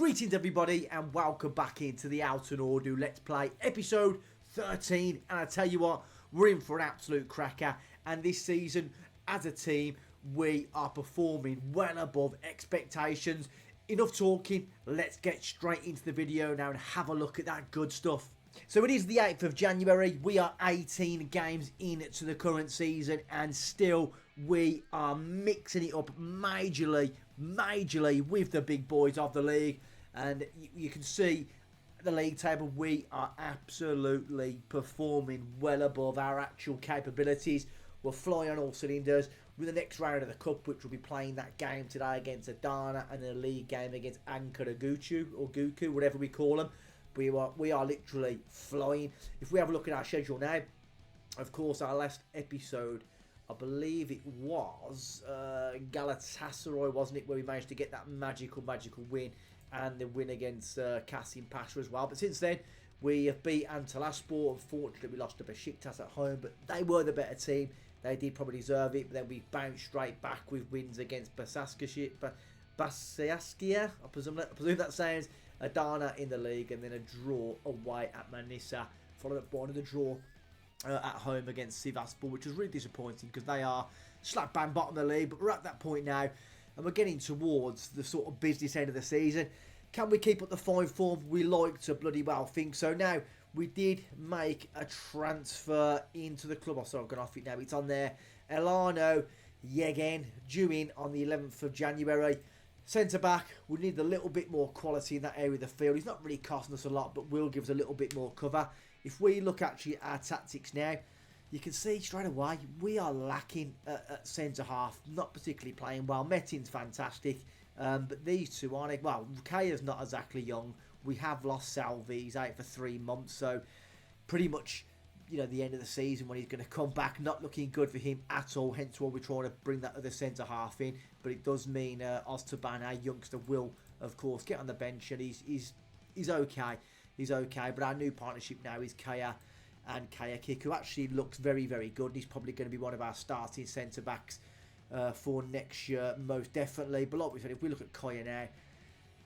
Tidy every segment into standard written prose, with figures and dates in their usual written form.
Greetings everybody and welcome back into the Altinordu Let's Play episode 13, and I tell you what, we're in for an absolute cracker, and this season as a team we are performing well above expectations. Enough talking, let's get straight into the video now and have a look at that good stuff. So it is the 8th of January, we are 18 games into the current season and still we are mixing it up majorly with the big boys of the league, and you can see the league table, we are absolutely performing well above our actual capabilities. We're flying on all cylinders with the next round of the Cup, which will be playing that game today against Adana, and the league game against Ankara or Guku, whatever we call them. We are literally flying. If we have a look at our schedule now, of course, our last episode, I believe it was Galatasaray, wasn't it, where we managed to get that magical win, and the win against Kasim Pasha as well. But since then, we have beat Antalyaspor. Unfortunately, we lost to Besiktas at home, but they were the better team. They did probably deserve it, but then we bounced straight back with wins against Basaskia, I presume that sounds, Adana in the league, and then a draw away at Manisa, followed up by another draw at home against Sivasspor, which was really disappointing because they are slap bang bottom of the league. But we're at that point now, and we're getting towards the sort of business end of the season. Can we keep up the fine form? We like to bloody well think so. Now, we did make a transfer into the club. I've gone off it now. It's on there. Elano Yegen, due in on the 11th of January. Centre back, we need a little bit more quality in that area of the field. He's not really costing us a lot, but will give us a little bit more cover. If we look actually at our tactics now, you can see straight away we are lacking at centre half, not particularly playing well. Metin's fantastic, but these two aren't. Well, Kaya's not exactly young. We have lost Salvi, he's out for 3 months, so pretty much, you know, the end of the season when he's going to come back, not looking good for him at all. Hence why we're trying to bring that other centre half in. But it does mean Oztuban, our youngster, will of course get on the bench, and he's okay. He's okay. But our new partnership now is Kaya and Kaya Kick, who actually looks very good. And he's probably going to be one of our starting centre backs for next year, most definitely. But like we said, if we look at Kaya now,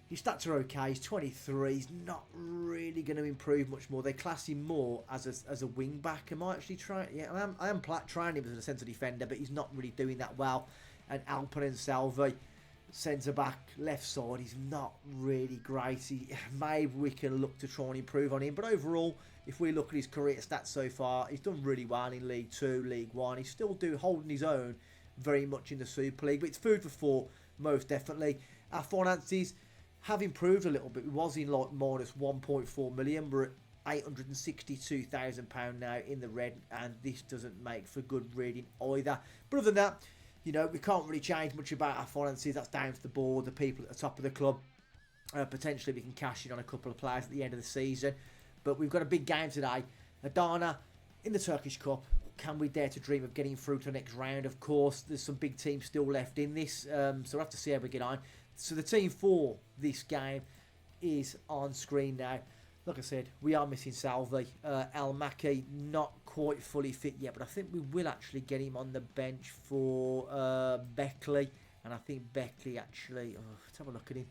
his stats are okay. He's 23. He's not really going to improve much more. They class him more as a wing back. Am I actually trying? Yeah, I am trying him as a centre defender, but he's not really doing that well. And Alperen Salvi, centre back, left side, he's not really great. Maybe we can look to try and improve on him. But overall, if we look at his career stats so far, he's done really well in League 2, League 1. He's still holding his own very much in the Super League. But it's food for thought, most definitely. Our finances have improved a little bit. We was in like minus 1.4 million. We're at £862,000 now in the red, and this doesn't make for good reading either. But other than that, you know, we can't really change much about our finances. That's down to the board, the people at the top of the club. Potentially we can cash in on a couple of players at the end of the season. But we've got a big game today. Adana in the Turkish Cup. Can we dare to dream of getting through to the next round? Of course, there's some big teams still left in this, so we'll have to see how we get on. So the team for this game is on screen now. Like I said, we are missing Salvi. El Maki not quite fully fit yet, but I think we will actually get him on the bench for Beckley. And I think Beckley actually, let's have a look at him.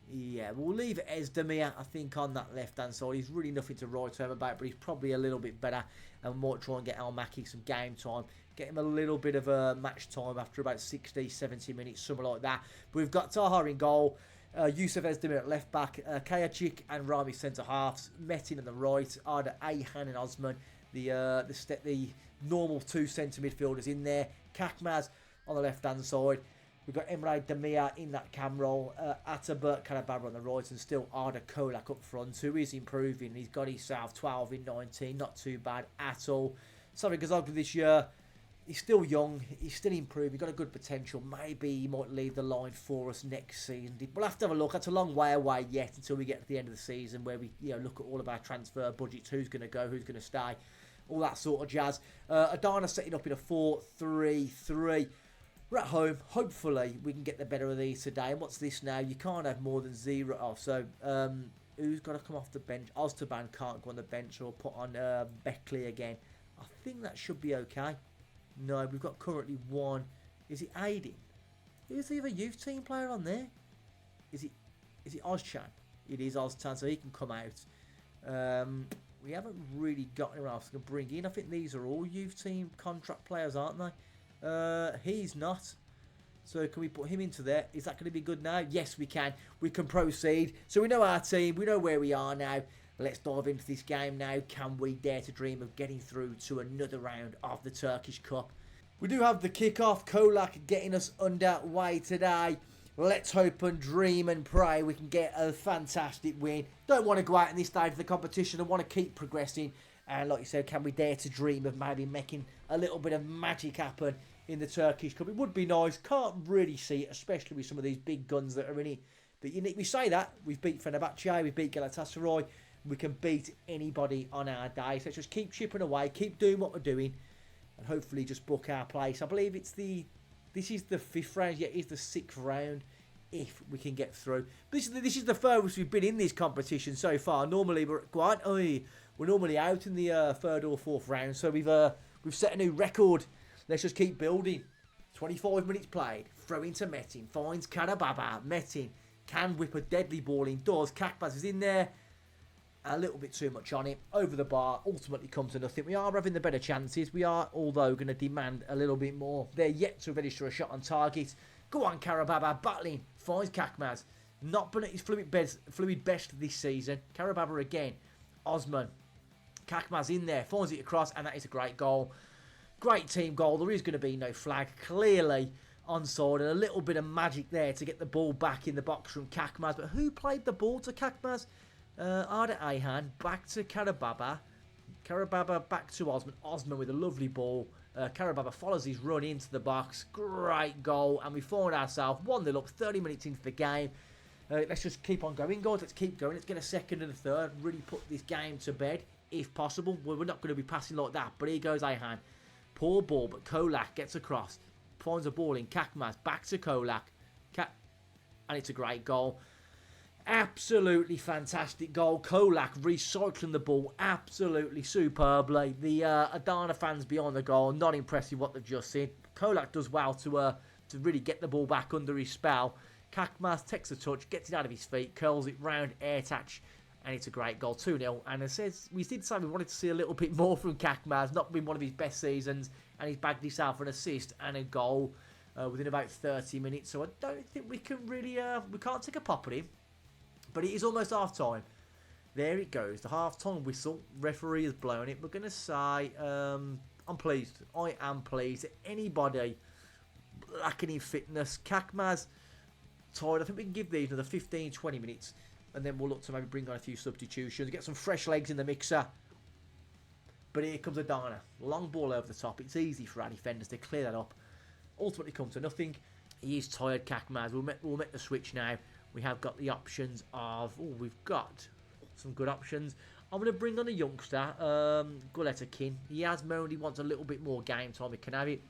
Yeah, we'll leave Özdemir, I think, on that left-hand side. He's really nothing to write home about, but he's probably a little bit better. And we might try and get El Maki some game time. Get him a little bit of a match time after about 60, 70 minutes, something like that. But we've got Taha in goal. Yusuf Özdemir at left-back. Kayacik and Rami centre-halves. Metin on the right. Arda Ayhan and Osman. The normal two centre midfielders in there. Kakmaz on the left-hand side. We've got Emre Demir in that cam role, Atabek Karababra on the right, and still Arda Kolak up front, who is improving. He's got himself 12 in 19, not too bad at all. Sorry, Gazoglu this year, he's still young, he's still improving, he's got a good potential. Maybe he might leave the line for us next season. We'll have to have a look. That's a long way away yet until we get to the end of the season, where we look at all of our transfer budgets, who's going to go, who's going to stay, all that sort of jazz. Adana setting up in a 4-3-3. We're at home. Hopefully, we can get the better of these today. And what's this now? You can't have more than 0. Oh, so who's got to come off the bench? Oztuban can't go on the bench, or put on Beckley again. I think that should be okay. No, we've got currently one. Is it Aiding? Is the other youth team player on there? Is it Ozchan? It is Oztan, so he can come out. We haven't really got anyone else to bring in. I think these are all youth team contract players, aren't they? He's not. So can we put him into there? Is that going to be good now? Yes, we can. We can proceed. So we know our team. We know where we are now. Let's dive into this game now. Can we dare to dream of getting through to another round of the Turkish Cup? We do have the kickoff. Kolak getting us underway today. Let's hope and dream and pray we can get a fantastic win. Don't want to go out in this stage of the competition. I want to keep progressing. And like you said, can we dare to dream of maybe making a little bit of magic happen in the Turkish Cup? It would be nice. Can't really see it, especially with some of these big guns that are in it. But we say that. We've beat Fenerbahce. We've beat Galatasaray. We can beat anybody on our day. So let's just keep chipping away. Keep doing what we're doing. And hopefully just book our place. I believe this is the 5th round. Yeah, it is the 6th round if we can get through. But this is the furthest we've been in this competition so far. Normally we're normally out in the 3rd or 4th round. So we've set a new record. Let's just keep building. 25 minutes played. Throw into Metin. Finds Karababa. Metin can whip a deadly ball in. Does. Kakbaz is in there. A little bit too much on it. Over the bar. Ultimately comes to nothing. We are having the better chances. We are, although, going to demand a little bit more. They're yet to register a shot on target. Go on, Karababa. Battling. Finds Kakmaz. Not been at his fluid best this season. Karababa again. Osman. Kakmaz in there. Finds it across. And that is a great goal. Great team goal. There is going to be no flag. Clearly onside. And a little bit of magic there to get the ball back in the box from Kakmaz. But who played the ball to Kakmaz? Arda Ayhan back to Karababa. Karababa back to Osman. Osman with a lovely ball. Karababa follows his run into the box. Great goal. And we find ourselves 1-0 up 30 minutes into the game. Let's just keep on going, guys. Let's keep going. Let's get a second and a third. Really put this game to bed, if possible. Well, we're not going to be passing like that. But here goes Ayhan. Poor ball, but Kolak gets across. Finds a ball in. Kakmaz back to Kolak. And it's a great goal. Absolutely fantastic goal. Kolak recycling the ball absolutely superbly. The Adana fans behind the goal, not impressed with what they've just seen. Kolak does well to really get the ball back under his spell. Kakmaz takes a touch, gets it out of his feet, curls it round, air touch, and it's a great goal, 2-0. And it says we did say we wanted to see a little bit more from Kakmaz. Not been one of his best seasons, and he's bagged himself an assist and a goal within about 30 minutes. So I don't think we can really we can't take a pop at him. But it is almost half-time. There it goes. The half-time whistle. Referee has blown it. We're going to say, I'm pleased. I am pleased. Anybody lacking in fitness. Kakmaz, tired. I think we can give these another 15-20 minutes. And then we'll look to maybe bring on a few substitutions. Get some fresh legs in the mixer. But here comes Adana. Long ball over the top. It's easy for our defenders to clear that up. Ultimately comes to nothing. He is tired, Kakmaz. We'll make the switch now. We have got the options of... we've got some good options. I'm going to bring on a youngster, Guleta Kin. He has moaned he wants a little bit more game time. We can have it.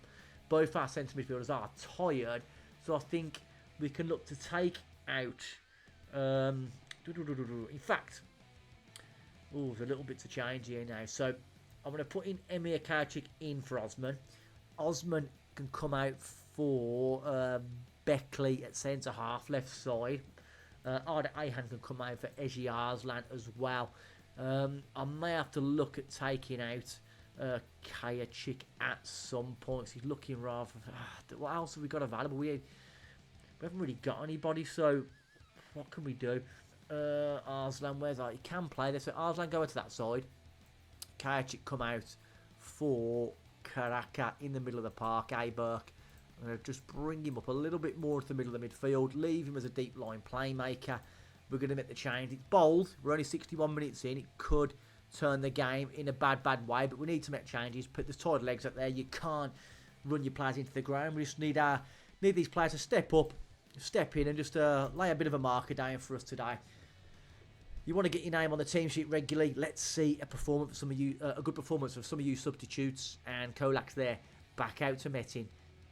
Both our centre midfielders are tired. So I think we can look to take out... in fact... there's a little bit to change here now. So I'm going to put in Emir Karchik in for Osman. Osman can come out for... Beckley at centre-half, left side. Arda Ayhan can come out for Eji Arslan as well. I may have to look at taking out Kayachik at some points. He's looking rather... what else have we got available? We haven't really got anybody, so what can we do? Arslan, where's that? He can play this. So Arslan go to that side. Kayachik come out for Karaka in the middle of the park. Burke. I'm going to just bring him up a little bit more to the middle of the midfield. Leave him as a deep line playmaker. We're going to make the change. It's bold. We're only 61 minutes in. It could turn the game in a bad way. But we need to make changes. Put the tired legs up there. You can't run your players into the ground. We just need these players to step up, step in, and just lay a bit of a marker down for us today. You want to get your name on the team sheet regularly. Let's see a performance for some of you, a good performance of some of you substitutes. And Kolak's there. Back out to Metin.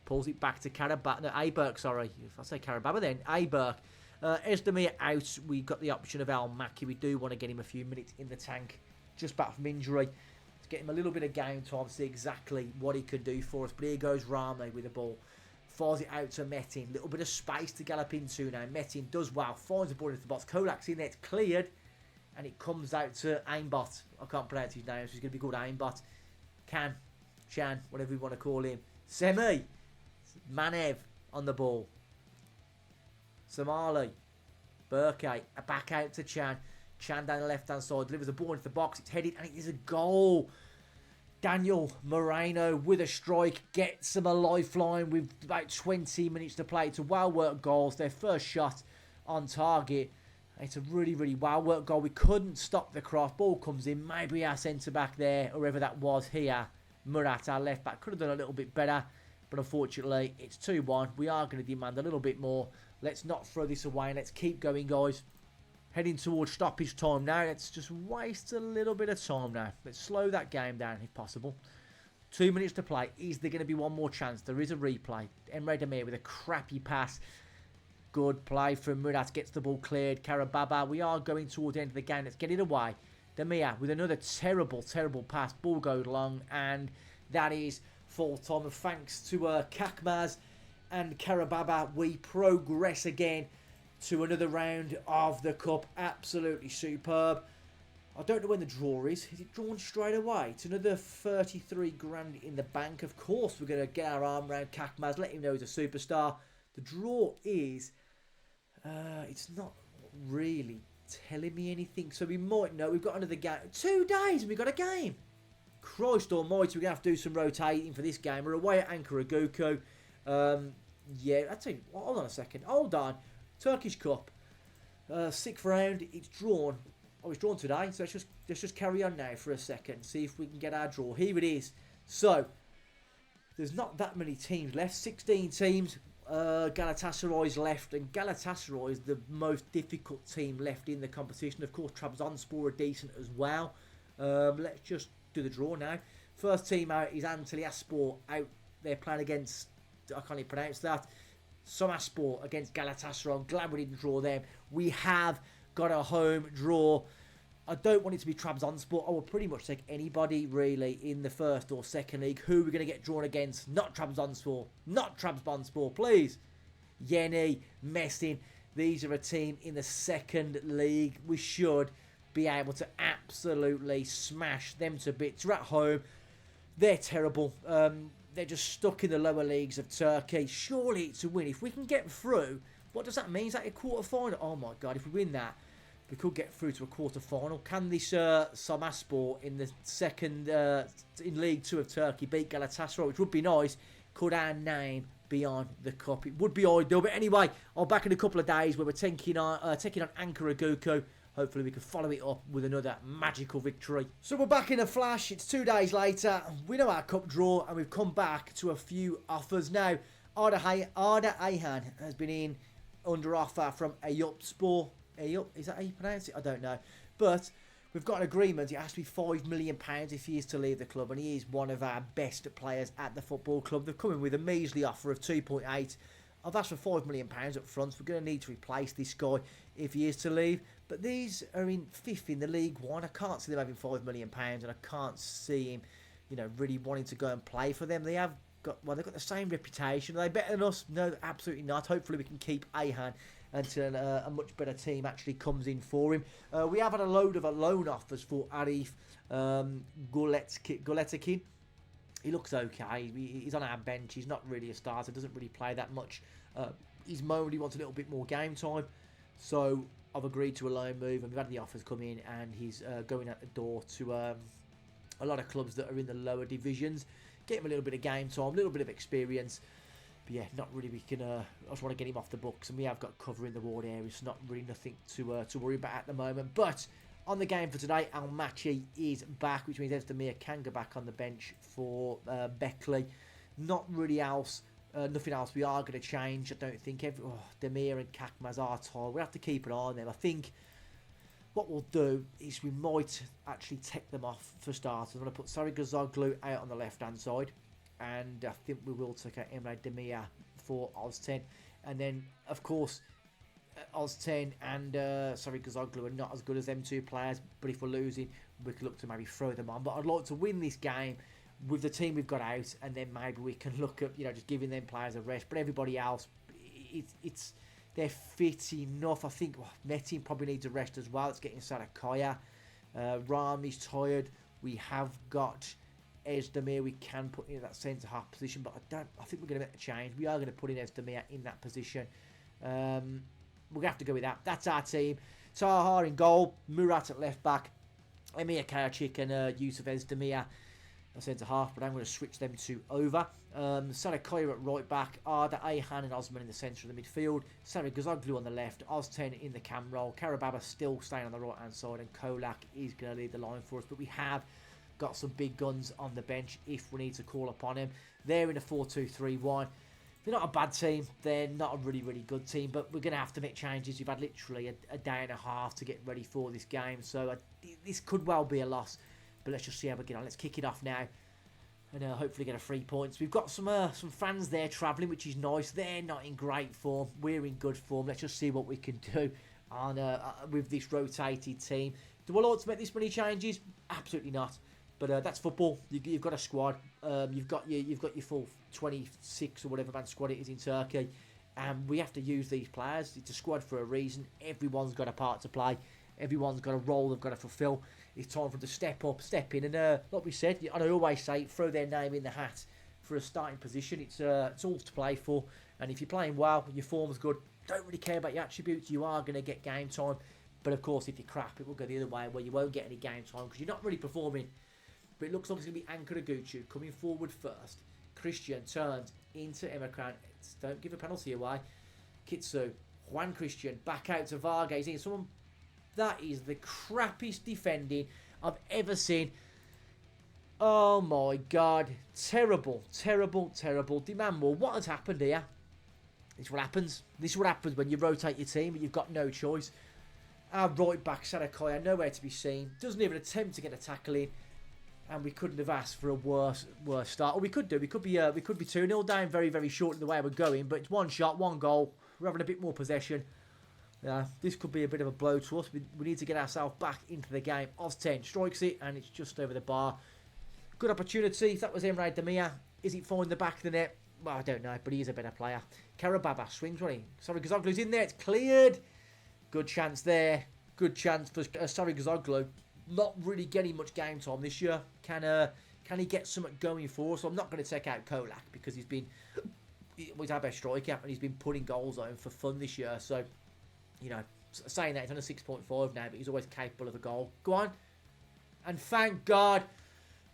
Pulls it back to Karababa. No, Aberk, sorry. If I say Karababa then. Aberk. Esdemir out. We've got the option of Al Maki. We do want to get him a few minutes in the tank. Just back from injury. To get him a little bit of game time. See exactly what he can do for us. But here goes Rame with the ball. fires it out to Metin. Little bit of space to gallop into now. Metin does well, finds the ball into the box. Kolak's in there, it's cleared, and it comes out to Aimbot. I can't pronounce his name, so he's going to be called Aimbot. Chan, whatever you want to call him. Semi, Manev on the ball. Somali, Burke, back out to Chan. Chan down the left-hand side, delivers the ball into the box. It's headed, and it is a goal. Daniel Moreno with a strike gets them a lifeline with about 20 minutes to play. It's a well-worked goal. It's their first shot on target. It's a really, really well-worked goal. We couldn't stop the cross. Ball comes in. Maybe our centre-back there, or whoever that was here, Murat, our left-back, could have done a little bit better. But unfortunately, it's 2-1. We are going to demand a little bit more. Let's not throw this away. Let's keep going, guys. Heading towards stoppage time now. Let's just waste a little bit of time now. Let's slow that game down if possible. 2 minutes to play. Is there going to be one more chance? There is a replay. Emre Demir with a crappy pass. Good play from Murat. Gets the ball cleared. Karababa. We are going towards the end of the game. Let's get it away. Demir with another terrible, terrible pass. Ball goes long. And that is full time. And thanks to Kakmaz and Karababa, we progress again to another round of the cup. Absolutely superb. I don't know when the draw is. Is it drawn straight away? It's another 33 grand in the bank. Of course, we're going to get our arm around Kakmaz, let him know he's a superstar. The draw is... it's not really telling me anything, so we might know. We've got another game. 2 days and we've got a game. Christ almighty, we're going to have to do some rotating for this game. We're away at Ankara-Gucu. Yeah, I'll tell you, hold on a second. Hold on. Turkish Cup, 6th round. It's drawn. Oh, it's drawn today. So let's just carry on now for a second. See if we can get our draw. Here it is. So there's not that many teams left. 16 teams. Galatasaray's left, and Galatasaray is the most difficult team left in the competition. Of course, Trabzonspor are decent as well. Let's just do the draw now. First team out is Antalyaspor out. They're playing against, I can't even pronounce that, Somaspor against Galatasaray. I'm glad we didn't draw them. We have got a home draw. I don't want it to be Trabzonspor. I will pretty much take anybody really in the first or second league. Who are we going to get drawn against? Not Trabzonspor. Not Trabzonspor, please. Yeni, Messin. These are a team in the second league. We should be able to absolutely smash them to bits. We're at home. They're terrible. They're just stuck in the lower leagues of Turkey. Surely it's a win. If we can get through, what does that mean? Is that a quarter-final? Oh my God, if we win that, we could get through to a quarter-final. Can this Somaspor in the second, in League 2 of Turkey beat Galatasaray, which would be nice? Could our name be on the cup? It would be ideal. But anyway, I'll back in a couple of days where we're taking on Ankara-Gucu. Hopefully we can follow it up with another magical victory. So we're back in a flash. It's 2 days later. We know our cup draw, and we've come back to a few offers. Now, Arda Ayhan has been in under offer from Eyüpspor. Eyüp, is that how you pronounce it? I don't know. But we've got an agreement. It has to be £5 million if he is to leave the club, and he is one of our best players at the football club. They've come in with a measly offer of 2.8. I've asked for £5 million up front. We're going to need to replace this guy if he is to leave. But these are in 5th in the League 1. I can't see them having £5 million, and I can't see him, really wanting to go and play for them. They've got the same reputation. Are they better than us? No, absolutely not. Hopefully we can keep Ayhan until a much better team actually comes in for him. We have had a load of loan offers for Arif Guletikin. He looks okay. He's on our bench. He's not really a starter. Doesn't really play that much. He's moaned he wants a little bit more game time. So I've agreed to a loan move, and we've had the offers come in, and he's going out the door to a lot of clubs that are in the lower divisions. Get him a little bit of game time, a little bit of experience. But yeah, not really. I just want to get him off the books, and we have got cover in the ward area. It's not really nothing to worry about at the moment. But on the game for today, Almaty is back, which means Demir can go back on the bench for Beckley. Not really else. Nothing else we are going to change. I don't think. Demir and Kakmaz are tall. We have to keep an eye on them. I think what we'll do is we might actually take them off for starters. I'm going to put Sarıgazoglu out on the left-hand side. And I think we will take out Emre Demir for Ozten. And then, of course, Ozten and Sarıgazoglu are not as good as them two players. But if we're losing, we could look to maybe throw them on. But I'd like to win this game with the team we've got out, and then maybe we can look at, just giving them players a rest. But everybody else, they're fit enough. I think Metin probably needs a rest as well. It's getting Sarakaya. Rami's tired. We have got Özdemir we can put in that centre half position, but I think we're going to make a change. We are going to put in Özdemir in that position. We're going to have to go with that. That's our team. Taha in goal, Murat at left back, Emir Karacic and Yusuf Özdemir centre half, but I'm going to switch them two over. Sarakaya at right back, Arda, Ayhan and Osman in the centre of the midfield, Sarı Gazoglu on the left, Ozten in the cam role, Karababa still staying on the right hand side, and Kolak is going to lead the line for us. But we have got some big guns on the bench if we need to call upon him. They're in a 4-2-3-1. They're not a bad team. They're not a really, really good team, but we're going to have to make changes. We've had literally a day and a half to get ready for this game, so this could well be a loss. But let's just see how we get on. Let's kick it off now and hopefully get a 3 points. We've got some fans there travelling, which is nice. They're not in great form. We're in good form. Let's just see what we can do on with this rotated team. Do I like to make this many changes? Absolutely not. But that's football. You've got a squad. You've got your full 26 or whatever man squad it is in Turkey, and we have to use these players. It's a squad for a reason. Everyone's got a part to play. Everyone's got a role they've got to fulfil. It's time for them to step up, step in, and like we said, and I always say, throw their name in the hat for a starting position. It's all to play for, and if you're playing well, your form's good, don't really care about your attributes, you are going to get game time. But of course, if you're crap, it will go the other way, where you won't get any game time because you're not really performing. But it looks like it's going to be Ankara Gucu coming forward first. Christian turns into Emekran. Don't give a penalty away. Kitsu, Juan Christian, back out to Varga. He's in someone. That is the crappiest defending I've ever seen. Oh my God. Terrible, terrible, terrible. Demand more. What has happened here? This is what happens. This is what happens when you rotate your team and you've got no choice. Our right back, Sarakaya, nowhere to be seen. Doesn't even attempt to get a tackle in. And we couldn't have asked for a worse start. Or we could do. We could be 2-0 down very, very short in the way we're going. But it's one shot, one goal. We're having a bit more possession. This could be a bit of a blow to us. We need to get ourselves back into the game. Ozten strikes it, and it's just over the bar. Good opportunity. If that was Emre Demir, is it finding the back of the net? Well, I don't know, but he is a better player. Karababa swings, right? Sorry, Gazoglu's in there. It's cleared. Good chance there. Good chance for Sorry Gazoglu. Not really getting much game time this year. Can he get something going for us? So I'm not going to take out Kolak because he's our best striker and he's been putting goals on for fun this year. So, saying that, he's on a 6.5 now, but he's always capable of a goal. Go on. And thank God.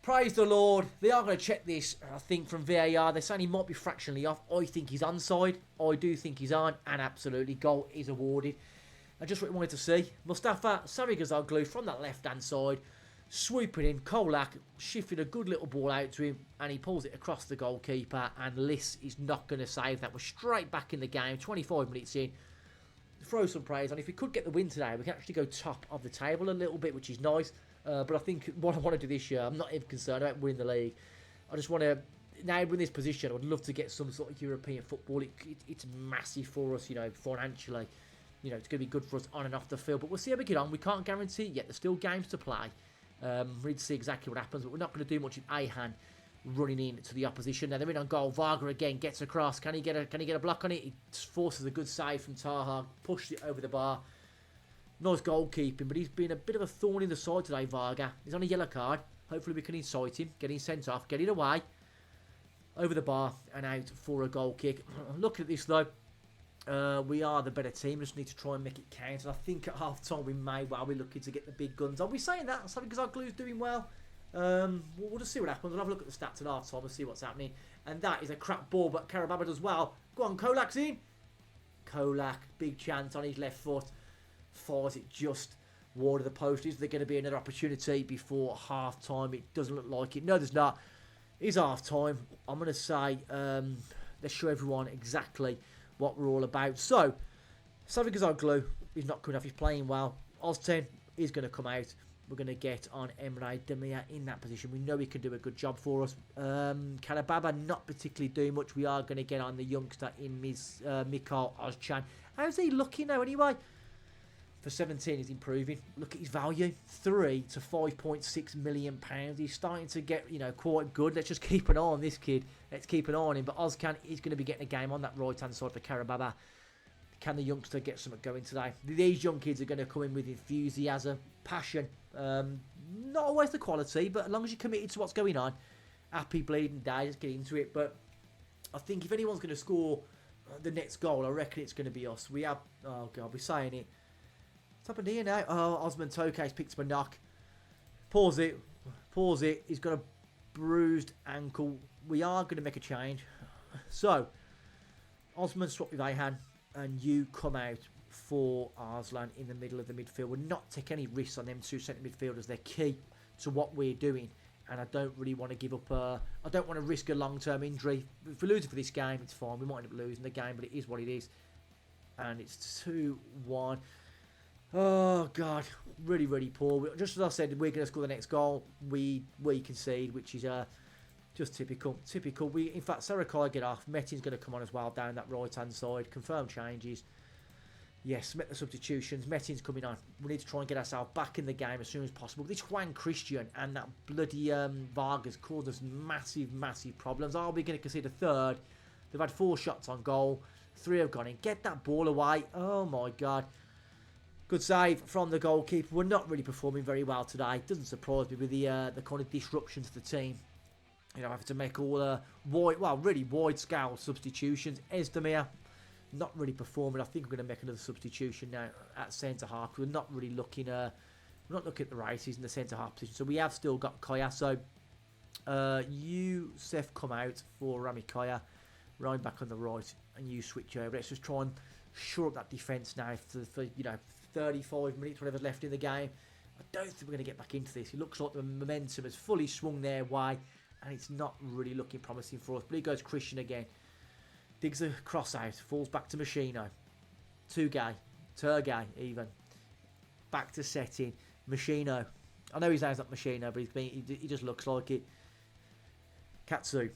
Praise the Lord. They are going to check this, I think, from VAR. They're saying he might be fractionally off. I think he's onside. I do think he's on. And absolutely, goal is awarded. And just what we wanted to see. Mustafa Sarı Gazoglu from that left-hand side. Swooping in. Kolak shifting a good little ball out to him. And he pulls it across the goalkeeper. And Liss is not going to save that. We're straight back in the game. 25 minutes in. Throw some praise on. If we could get the win today, we can actually go top of the table a little bit, which is nice. But I think what I want to do this year, I'm not even concerned about winning the league. I just want to, now we're in this position, I would love to get some sort of European football. It's massive for us, financially. It's going to be good for us on and off the field. But we'll see how we get on. We can't guarantee it yet. There's still games to play. We need to see exactly what happens. But we're not going to do much with Ayhan running in to the opposition. Now they're in on goal. Varga again gets across. Can he get a block on it? He forces a good save from Taha. Pushed it over the bar. Nice goalkeeping, but he's been a bit of a thorn in the side today, Varga. He's on a yellow card. Hopefully we can incite him. Get him sent off. Get it away. Over the bar and out for a goal kick. Look at this though. We are the better team. Just need to try and make it count. And I think at half time we may well be looking to get the big guns. Are we saying that? Something because our glue's doing well. We'll just see what happens. We'll have a look at the stats at half time and see what's happening. And that is a crap ball, but Karababa does well. Go on, Kolak's in. Kolak, big chance on his left foot. Fires it just wide of the post. Is there going to be another opportunity before half time? It doesn't look like it. No, there's not. It's half time. I'm going to say let's show everyone exactly what we're all about. So, Sarı Gazoglu is not coming off. He's playing well. Ozten is going to come out. We're going to get on Emre Demir in that position. We know he can do a good job for us. Karababa not particularly doing much. We are going to get on the youngster in Mikhail Ozcan. How's he looking now anyway? For 17, he's improving. Look at his value. 3 to 5.6 million pounds. He's starting to get, quite good. Let's just keep an eye on this kid. Let's keep an eye on him. But Ozcan is going to be getting a game on that right-hand side for Karababa. Can the youngster get something going today? These young kids are going to come in with enthusiasm, passion. Not always the quality, but as long as you're committed to what's going on, happy bleeding day, just get into it. But I think if anyone's going to score the next goal, I reckon it's going to be us. We have, oh God, we're saying it. What's happened here now? Oh, Osman Toke's picked up a knock. Pause it. He's got a bruised ankle. We are going to make a change. So, Osman swap with Ayhan, and you come out for Arslan in the middle of the midfield. We're not taking any risks on them two centre midfielders. They're key to what we're doing, and I don't really want to give up. I don't want to risk a long-term injury. If we're losing for this game, it's fine. We might end up losing the game, but it is what it is. And it's 2-1. Oh God, really, really poor. Just as I said, we're going to score the next goal. We concede, which is just typical. In fact, Sarakai get off. Metin's going to come on as well down that right-hand side. Confirm changes. Yes, make the substitutions. Metin's coming on. We need to try and get ourselves back in the game as soon as possible. This Juan Christian and that bloody Vargas caused us massive, massive problems. Are we going to concede a third? They've had 4 shots on goal. 3 have gone in. Get that ball away. Oh my God. Good save from the goalkeeper. We're not really performing very well today. Doesn't surprise me with the kind of disruption to the team. Having to make all really wide-scale substitutions. Esdemir, not really performing. I think we're going to make another substitution now at centre-half. We're not really looking. We're not looking at the races in the centre-half position. So we have still got Kaya. So you, Seth, come out for Rami Kaya. Ryan back on the right, and you switch over. Let's just try and shore up that defence now for 35 minutes, whatever's left in the game. I don't think we're going to get back into this. It looks like the momentum has fully swung their way, and it's not really looking promising for us. But here goes Christian again. Digs a cross out, falls back to Machino. Turgay even. Back to setting. Machino. I know his name's not Machino, but he just looks like it. Katsu.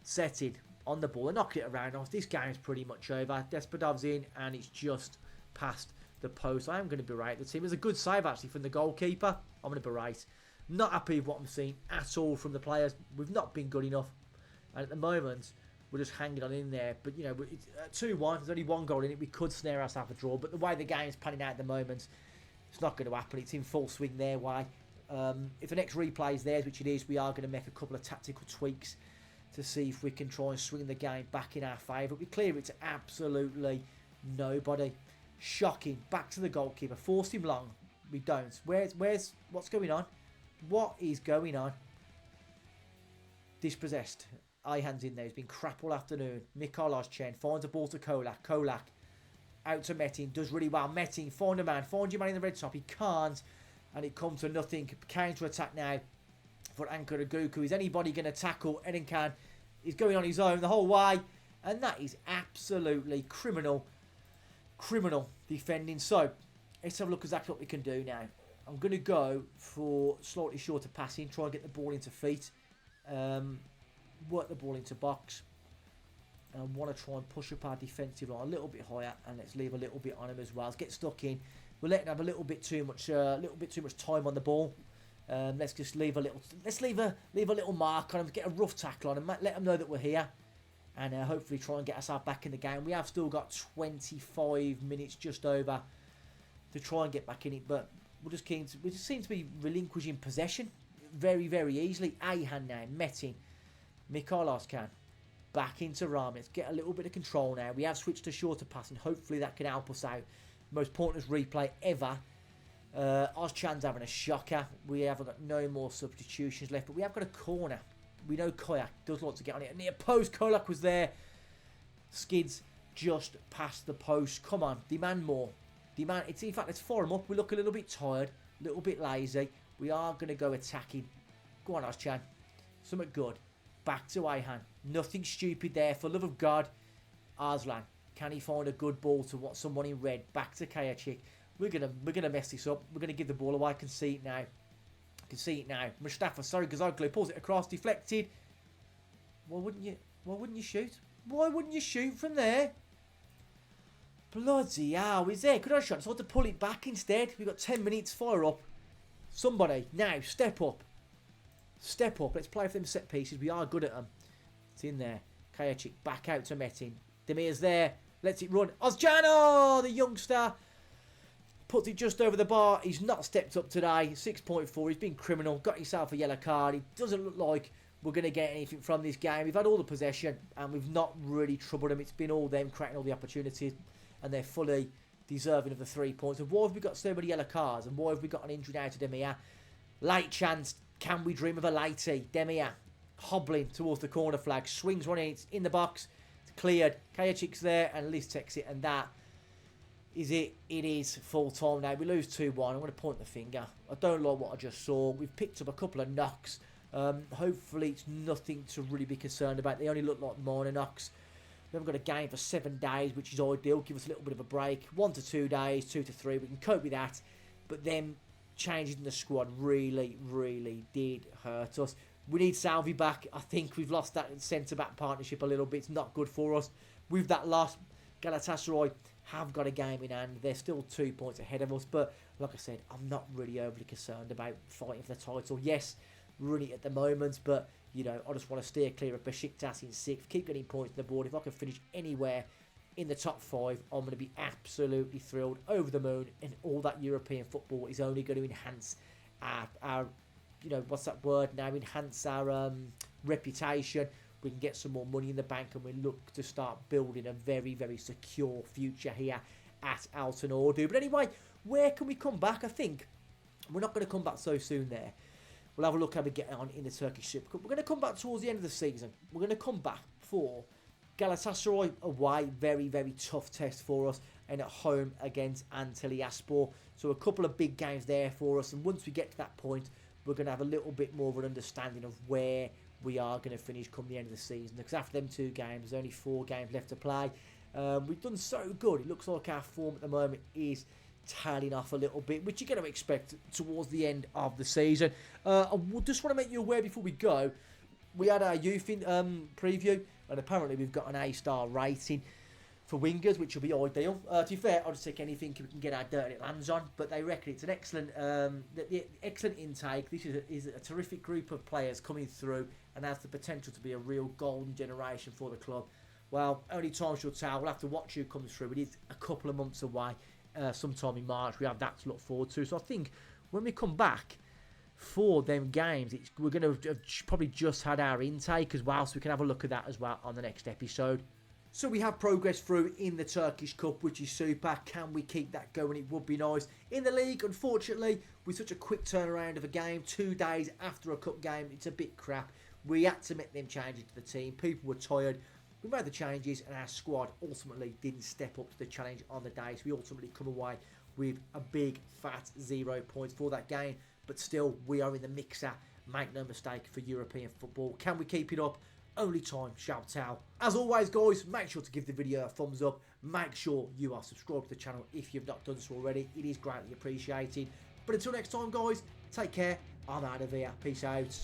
Setting. On the ball. They're knocking it around. This game's pretty much over. Despodov's in, and it's just past the post. I am going to berate the team. It was a good save actually from the goalkeeper. I'm going to berate. Not happy with what I'm seeing at all from the players. We've not been good enough. And at the moment, we're just hanging on in there. But, it's 2-1. There's only 1 goal in it. We could snare ourselves a draw. But the way the game's panning out at the moment, it's not going to happen. It's in full swing their way. If the next replay is theirs, which it is, we are going to make a couple of tactical tweaks to see if we can try and swing the game back in our favour. We clear it to absolutely nobody. Shocking. Back to the goalkeeper. Forced him long. We don't. What's going on? What is going on? Dispossessed. Ayhan's in there. He's been crap all afternoon. Mikhail Chen finds a ball to Kolak. Kolak out to Metin. Does really well. Metin, find a man. Find your man in the red top. He can't. And it comes to nothing. Counter attack now for Ankara Guku. Is anybody going to tackle Edinkan? He's going on his own the whole way. And that is absolutely criminal defending. So let's have a look exactly what we can do now. I'm going to go for slightly shorter passing, try and get the ball into feet, work the ball into box. And I want to try and push up our defensive line a little bit higher, and let's leave a little bit on him as well. Let's get stuck in. We're letting him have a little bit too much time on the ball. Let's just leave a little mark on him, get a rough tackle on him, let him know that we're here. And hopefully try and get ourselves back in the game. We have still got 25 minutes just over to try and get back in it. But we just seem to be relinquishing possession very, very easily. Ayhan now, Metin, Mikhail Ozcan, back into Rami. Let's get a little bit of control now. We have switched to shorter passing. Hopefully that can help us out. Most pointless replay ever. Ozcan's having a shocker. We haven't got no more substitutions left. But we have got a corner. We know Koyak does like to get on it. Near post, Kolak was there. Skids just past the post. Come on, demand more. In fact, let's fire him up. We look a little bit tired, a little bit lazy. We are going to go attacking. Go on, Ozcan. Something good. Back to Ayhan. Nothing stupid there. For love of God. Arslan. Can he find a good ball to what someone in red? Back to Kayachik. We're gonna mess this up. We're gonna give the ball away. I can see it now. Mustafa, sorry, Gazoglu pulls it across, deflected. Why wouldn't you shoot? Why wouldn't you shoot from there? Bloody hell, he's there. Could I shot? So I had to pull it back instead. We've got 10 minutes. Fire up. Somebody, now, step up. Step up. Let's play for them set pieces. We are good at them. It's in there. Kajic back out to Metin. Demir's there. Lets it run. Ozjano, the youngster. Puts it just over the bar. He's not stepped up today. 6.4. He's been criminal. Got himself a yellow card. It doesn't look like we're going to get anything from this game. We've had all the possession and we've not really troubled them. It's been all them cracking all the opportunities and they're fully deserving of the 3 points. And why have we got so many yellow cards? And why have we got an injury now to Demir? Late chance. Can we dream of a latey? Demir hobbling towards the corner flag. Swings one in. It's in the box. It's cleared. Kajic's there and Liz takes it. And that is it. It is full time now. We lose 2-1. I'm going to point the finger. I don't like what I just saw. We've picked up a couple of knocks. Hopefully it's nothing to really be concerned about. They only look like minor knocks. We haven't got a game for 7 days, which is ideal. Give us a little bit of a break. 1 to 2 days, 2 to 3. We can cope with that. But then changes in the squad really, really did hurt us. We need Salvi back. I think we've lost that centre-back partnership a little bit. It's not good for us. With that loss, Galatasaray have got a game in hand. They're still 2 points ahead of us. But like I said, I'm not really overly concerned about fighting for the title. Yes, we're in it at the moment, but you know, I just want to steer clear of Besiktas in 6th. Keep getting points on the board. If I can finish anywhere in the top 5, I'm going to be absolutely thrilled, over the moon, and all that European football is only going to enhance our you know, what's that word now? Enhance our reputation. We can get some more money in the bank, and we look to start building a very, very secure future here at Altinordu. But anyway, where can we come back? I think we're not going to come back so soon there. We'll have a look how we get on in the Turkish Super Cup. We're going to come back towards the end of the season. We're going to come back for Galatasaray away. Very, very tough test for us. And at home against Antalyaspor. So a couple of big games there for us. And once we get to that point, we're going to have a little bit more of an understanding of where we are going to finish come the end of the season. Because after them 2 games, there's only 4 games left to play. We've done so good. It looks like our form at the moment is tailing off a little bit, which you're going to expect towards the end of the season. I just want to make you aware before we go, we had our youth preview, and apparently we've got an A-star rating for wingers, which will be ideal. To be fair, I'll just take anything we can get our dirty hands on, but they reckon it's an excellent excellent intake. This is a terrific group of players coming through and has the potential to be a real golden generation for the club. Well, only time shall tell. We'll have to watch who comes through. It is a couple of months away. Sometime in March, we have that to look forward to. So I think when we come back for them games, we're going to have probably just had our intake as well, so we can have a look at that as well on the next episode. So we have progress through in the Turkish Cup, which is super. Can we keep that going? It would be nice. In the league, unfortunately, with such a quick turnaround of a game, 2 days after a cup game, it's a bit crap. We had to make them changes to the team. People were tired. We made the changes and our squad ultimately didn't step up to the challenge on the day. So we ultimately come away with a big fat 0 points for that game. But still, we are in the mixer. Make no mistake, for European football. Can we keep it up? Only time shall tell. As always, guys, make sure to give the video a thumbs up. Make sure you are subscribed to the channel if you've not done so already. It is greatly appreciated. But until next time, guys, take care. I'm out of here. Peace out.